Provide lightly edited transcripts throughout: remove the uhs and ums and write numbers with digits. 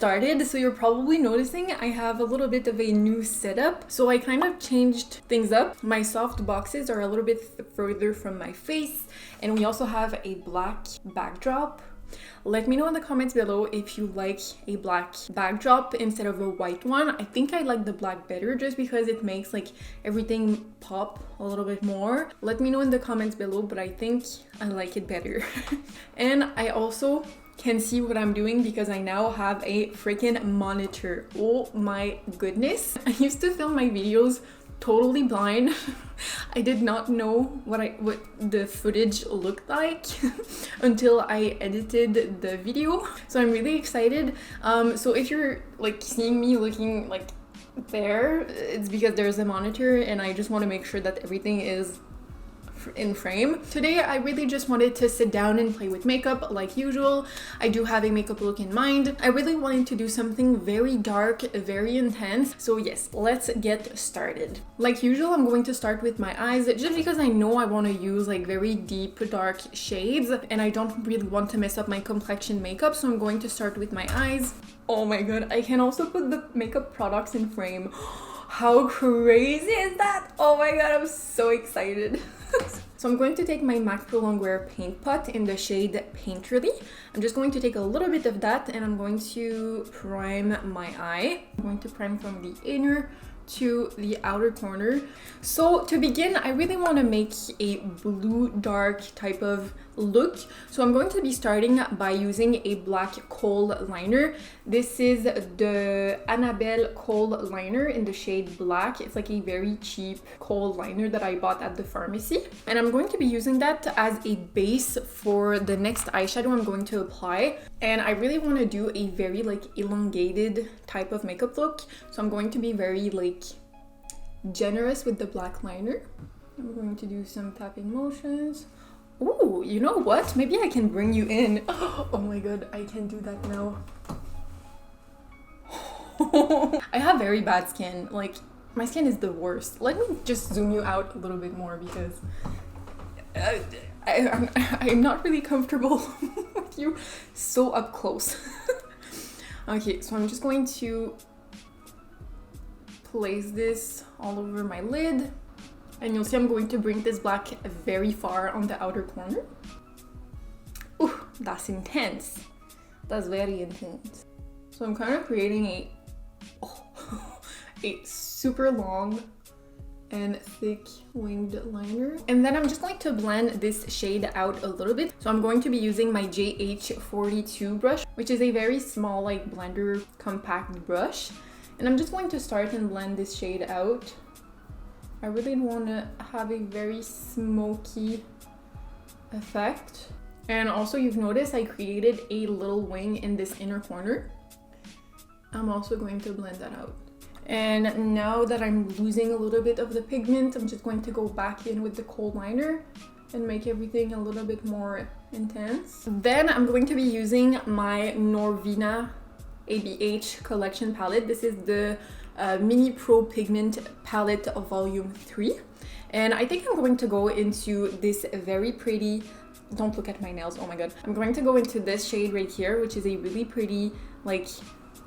started. So you're probably noticing I have a little bit of a new setup. So I kind of changed things up. My soft boxes are a little bit further from my face, and we also have a black backdrop. Let me know in the comments below if you like a black backdrop instead of a white one. I think I like the black better just because it makes like everything pop a little bit more. Let me know in the comments below, but I think I like it better. And I also can see what I'm doing because I now have a freaking monitor. Oh my goodness. I used to film my videos totally blind. I did not know what the footage looked like until I edited the video. So I'm really excited. So if you're like seeing me looking like there, it's because there's a monitor and I just want to make sure that everything is in frame. Today I really just wanted to sit down and play with makeup like usual. I do have a makeup look in mind. I really wanted to do something very dark, very intense. So yes, let's get started. Like usual, I'm going to start with my eyes just because I know I want to use like very deep dark shades and I don't really want to mess up my complexion makeup, so I'm going to start with my eyes. Oh my god, I can also put the makeup products in frame. How crazy is that? Oh my god, I'm so excited. So I'm going to take my MAC Pro Longwear paint pot in the shade Painterly. I'm just going to take a little bit of that and I'm going to prime my eye. I'm going to prime from the inner to the outer corner. So to begin, I really want to make a blue dark type of look. So I'm going to be starting by using a black Kohl liner. This is the Kohl liner in the shade black. It's like a very cheap Kohl liner that I bought at the pharmacy. And I'm going to be using that as a base for the next eyeshadow I'm going to apply. And I really want to do a very like elongated type of makeup look. So I'm going to be very like generous with the black liner. I'm going to do some tapping motions. Ooh, you know what? Maybe I can bring you in. Oh my god, I can do that now. I have very bad skin. Like, my skin is the worst. Let me just zoom you out a little bit more because I'm not really comfortable with you so up close. Okay, so I'm just going to place this all over my lid. And you'll see I'm going to bring this black very far on the outer corner. Ooh, that's intense. That's very intense. So I'm kind of creating a super long and thick winged liner. And then I'm just going to blend this shade out a little bit. So I'm going to be using my JH42 brush, which is a very small like blender compact brush. And I'm just going to start and blend this shade out. I really want to have a very smoky effect. And also you've noticed I created a little wing in this inner corner. I'm also going to blend that out. And now that I'm losing a little bit of the pigment, I'm just going to go back in with the Kohl liner and make everything a little bit more intense. Then I'm going to be using my Norvina ABH collection palette. This is the Mini Pro Pigment Palette of Volume 3. And I think I'm going to go into this very pretty, don't look at my nails, oh my god. I'm going to go into this shade right here, which is a really pretty, like,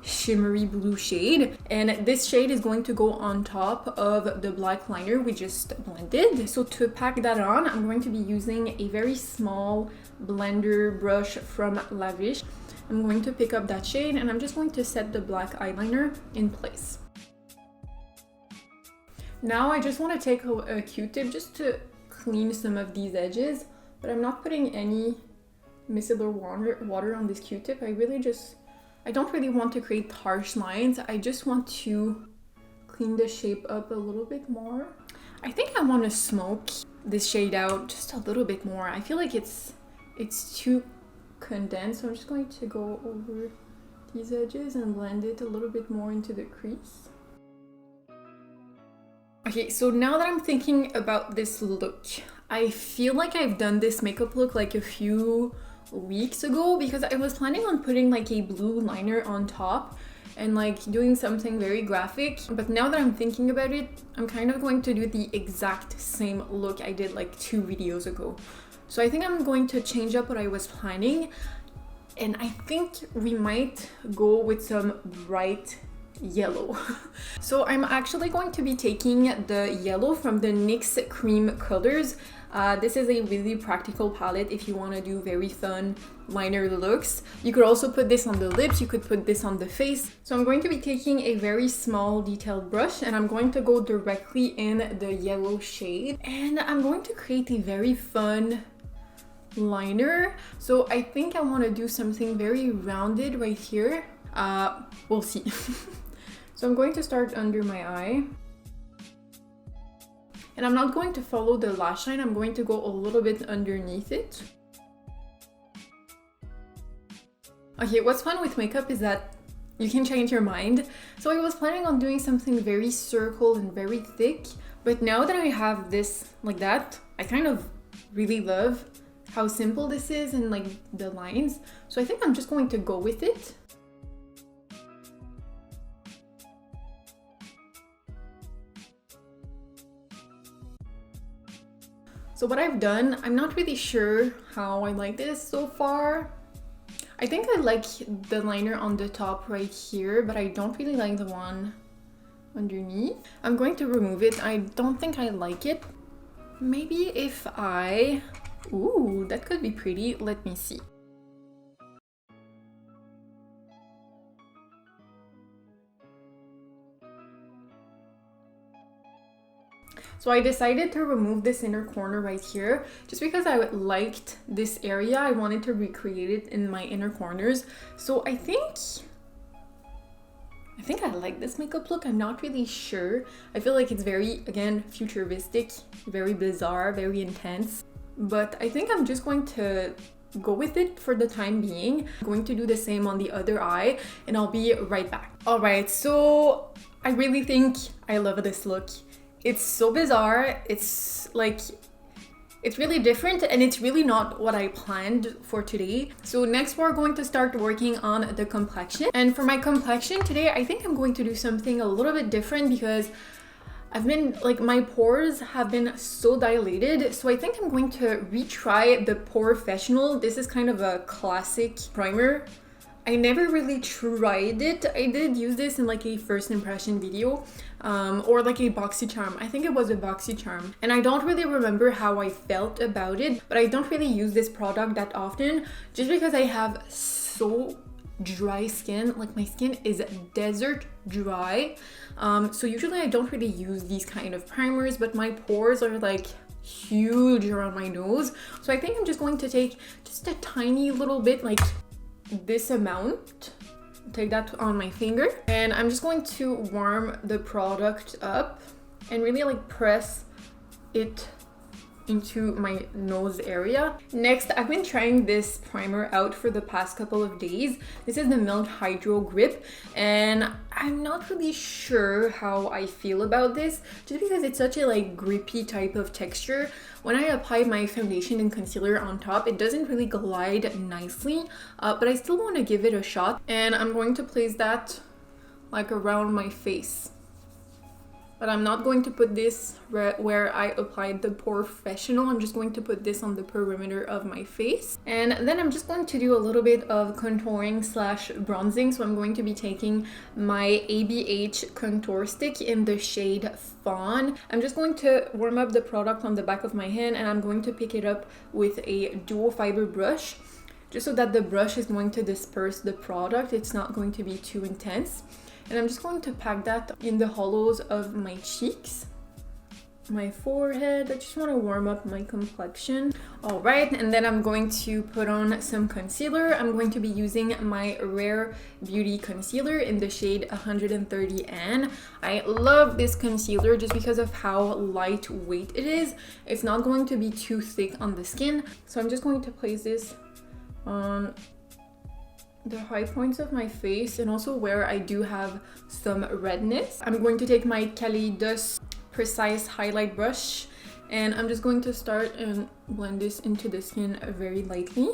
shimmery blue shade. And this shade is going to go on top of the black liner we just blended. So to pack that on, I'm going to be using a very small blender brush from Lavish. I'm going to pick up that shade and I'm just going to set the black eyeliner in place. Now I just want to take a Q-tip just to clean some of these edges, but I'm not putting any micellar water on this Q-tip. I don't really want to create harsh lines. I just want to clean the shape up a little bit more. I think I want to smoke this shade out just a little bit more. I feel like it's too condensed, so I'm just going to go over these edges and blend it a little bit more into the crease. Okay, so now that I'm thinking about this look, I feel like I've done this makeup look like a few weeks ago because I was planning on putting like a blue liner on top and like doing something very graphic, but now that I'm thinking about it, I'm kind of going to do the exact same look I did like 2 videos ago. So I think I'm going to change up what I was planning. and I think we might go with some bright yellow. So I'm actually going to be taking the yellow from the NYX Cream Colors. This is a really practical palette if you want to do very fun liner looks. You could also put this on the lips, you could put this on the face. So I'm going to be taking a very small detailed brush and I'm going to go directly in the yellow shade, and I'm going to create a very fun liner. So I think I want to do something very rounded right here. We'll see. So I'm going to start under my eye. And I'm not going to follow the lash line, I'm going to go a little bit underneath it. Okay, what's fun with makeup is that you can change your mind. So I was planning on doing something very circle and very thick, but now that I have this like that, I kind of really love how simple this is and like the lines. So I think I'm just going to go with it. So what I've done, I'm not really sure how I like this so far. I think I like the liner on the top right here, but I don't really like the one underneath. I'm going to remove it. I don't think I like it. Maybe if I... Ooh, that could be pretty. Let me see. So I decided to remove this inner corner right here just because I liked this area. I wanted to recreate it in my inner corners. So I think I like this makeup look. I'm not really sure. I feel like it's very, again, futuristic, very bizarre, very intense. But I think I'm just going to go with it for the time being. I'm going to do the same on the other eye and I'll be right back. All right, so I really think I love this look. It's so bizarre, it's like, it's really different and it's really not what I planned for today. So next we're going to start working on the complexion. And for my complexion today, I think I'm going to do something a little bit different because I've been, like, my pores have been so dilated. So I think I'm going to retry the Porefessional. This is kind of a classic primer. I never really tried it. I did use this in like a first impression video or like a BoxyCharm. I think it was a BoxyCharm. And I don't really remember how I felt about it, but I don't really use this product that often just because I have so dry skin. Like my skin is desert dry. So usually I don't really use these kind of primers, but my pores are like huge around my nose. So I think I'm just going to take just a tiny little bit, like this amount, take that on my finger, and I'm just going to warm the product up and really like press it into my nose area. Next, I've been trying this primer out for the past couple of days. This is the Milk Hydro Grip, and I'm not really sure how I feel about this just because it's such a like grippy type of texture. When I apply my foundation and concealer on top, it doesn't really glide nicely, but I still want to give it a shot, and I'm going to place that like around my face. But I'm not going to put this where I applied the Porefessional. I'm just going to put this on the perimeter of my face. And then I'm just going to do a little bit of contouring slash bronzing. So I'm going to be taking my ABH contour stick in the shade Fawn. I'm just going to warm up the product on the back of my hand, and I'm going to pick it up with a dual fiber brush, just so that the brush is going to disperse the product. It's not going to be too intense. And I'm just going to pack that in the hollows of my cheeks, my forehead. I just want to warm up my complexion. All right, and then I'm going to put on some concealer. I'm going to be using my Rare Beauty concealer in the shade 130N. I love this concealer just because of how lightweight it is. It's not going to be too thick on the skin. So I'm just going to place this on the high points of my face and also where I do have some redness. I'm going to take my Kaleidos Precise Highlight Brush, and I'm just going to start and blend this into the skin very lightly.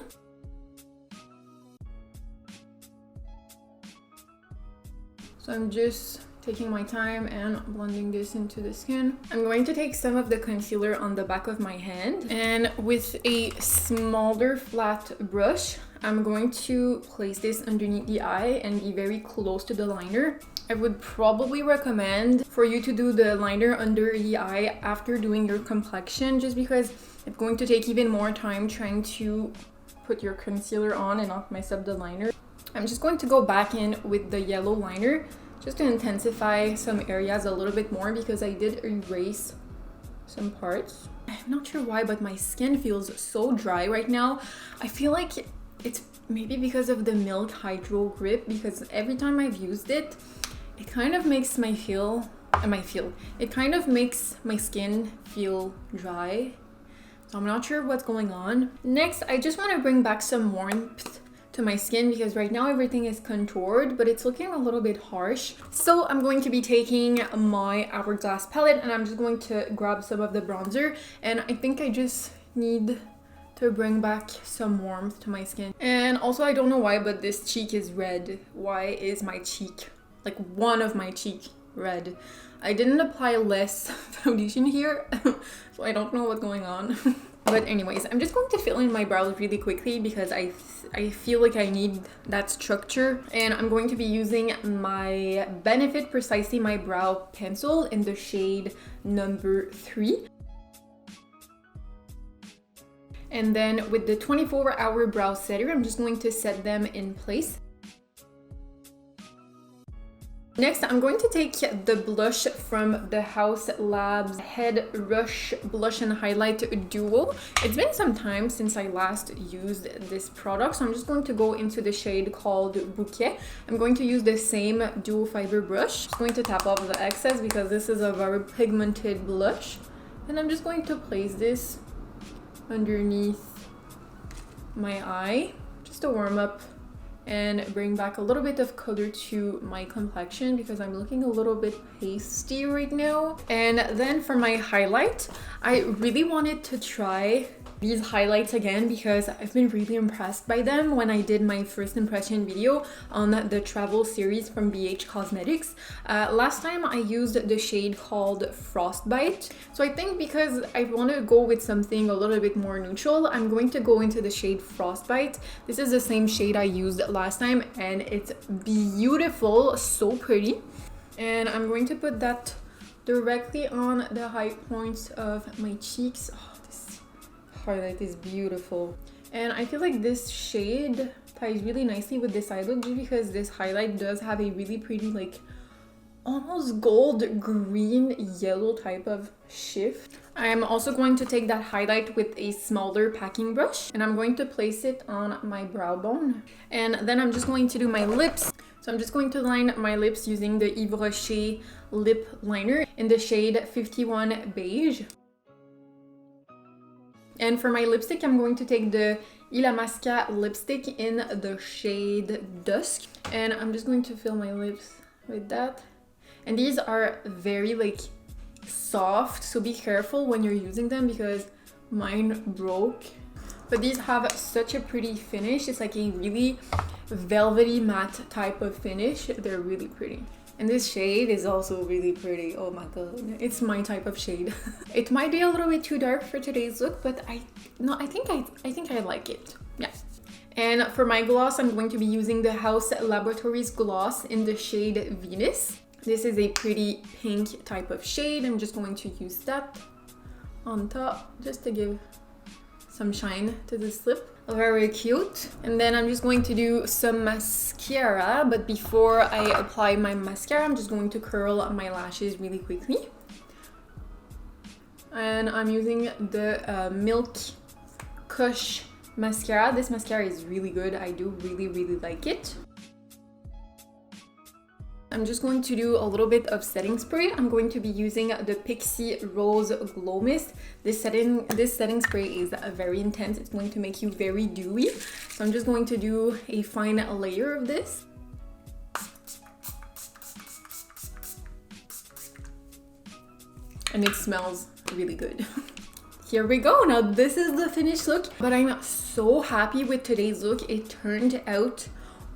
So I'm just taking my time and blending this into the skin. I'm going to take some of the concealer on the back of my hand, and with a smaller flat brush, I'm going to place this underneath the eye and be very close to the liner. I would probably recommend for you to do the liner under the eye after doing your complexion, just because it's going to take even more time trying to put your concealer on and not mess up the liner. I'm just going to go back in with the yellow liner just to intensify some areas a little bit more, because I did erase some parts. I'm not sure why, but my skin feels so dry right now. I feel like it's maybe because of the Milk Hydro Grip, because every time I've used it, it kind of makes it kind of makes my skin feel dry. So I'm not sure what's going on. Next, I just want to bring back some warmth to my skin, because right now everything is contoured, but it's looking a little bit harsh. So I'm going to be taking my Hourglass palette and I'm just going to grab some of the bronzer, and I think I just need to bring back some warmth to my skin. And also, I don't know why, but this cheek is red. Why is my cheek, like one of my cheek, red? I didn't apply less foundation here, so I don't know what's going on. But anyways, I'm just going to fill in my brows really quickly because I feel like I need that structure. And I'm going to be using my Benefit Precisely My Brow Pencil in the shade number 3. And then with the 24-hour brow setter, I'm just going to set them in place. Next, I'm going to take the blush from the Haus Labs Head Rush Blush and Highlight Duo. It's been some time since I last used this product, so I'm just going to go into the shade called Bouquet. I'm going to use the same dual fiber brush. Just going to tap off the excess because this is a very pigmented blush. And I'm just going to place this underneath my eye just to warm up and bring back a little bit of color to my complexion, because I'm looking a little bit pasty right now. And then for my highlight, I really wanted to try these highlights again because I've been really impressed by them when I did my first impression video on the travel series from Nyx Cosmetics. Last time I used the shade called Frostbite. So I think because I want to go with something a little bit more neutral, I'm going to go into the shade Frostbite. This is the same shade I used last time and it's beautiful, so pretty. And I'm going to put that directly on the high points of my cheeks. Oh, this highlight is beautiful. And I feel like this shade ties really nicely with this eye look just because this highlight does have a really pretty, like, almost gold green yellow type of shift. I'm also going to take that highlight with a smaller packing brush and I'm going to place it on my brow bone. And then I'm just going to do my lips. So I'm just going to line my lips using the Yves Rocher lip liner in the shade 51 Beige. And for my lipstick, I'm going to take the Illamasqua lipstick in the shade Dusk. And I'm just going to fill my lips with that. And these are very, like, soft, so be careful when you're using them because mine broke. But these have such a pretty finish. It's like a really velvety matte type of finish. They're really pretty. And this shade is also really pretty. Oh my god, it's my type of shade. It might be a little bit too dark for today's look, but I think I like it. Yeah. And for my gloss, I'm going to be using the Haus Laboratories gloss in the shade Venus. This is a pretty pink type of shade. I'm just going to use that on top just to give some shine to this lip. Very cute. And then I'm just going to do some mascara, but before I apply my mascara, I'm just going to curl my lashes really quickly. And I'm using the Milk Kush mascara. This mascara is really good. I do really like it. I'm just going to do a little bit of setting spray. I'm going to be using the Pixie Rose Glow Mist. This setting spray is very intense. It's going to make you very dewy. So I'm just going to do a fine layer of this. And it smells really good. Here we go. Now this is the finished look, but I'm so happy with today's look. It turned out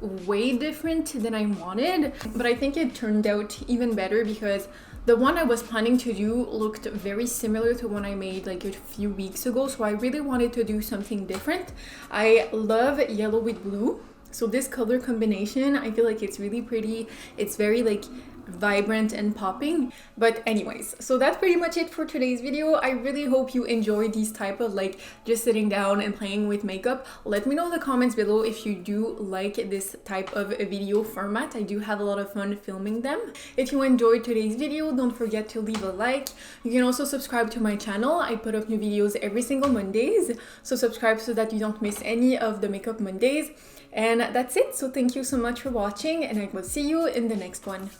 way different than I wanted, but I think it turned out even better because the one I was planning to do looked very similar to one I made like a few weeks ago, so I really wanted to do something different. I love yellow with blue, so this color combination, I feel like it's really pretty. It's very like vibrant and popping. But anyways, so that's pretty much it for today's video. I really hope you enjoy these type of like just sitting down and playing with makeup. Let me know in the comments below if you do like this type of a video format. I do have a lot of fun filming them. If you enjoyed today's video, don't forget to leave a like. You can also subscribe to my channel. I put up new videos every single Mondays, so subscribe so that you don't miss any of the makeup Mondays. And that's it. So thank you so much for watching, and I will see you in the next one.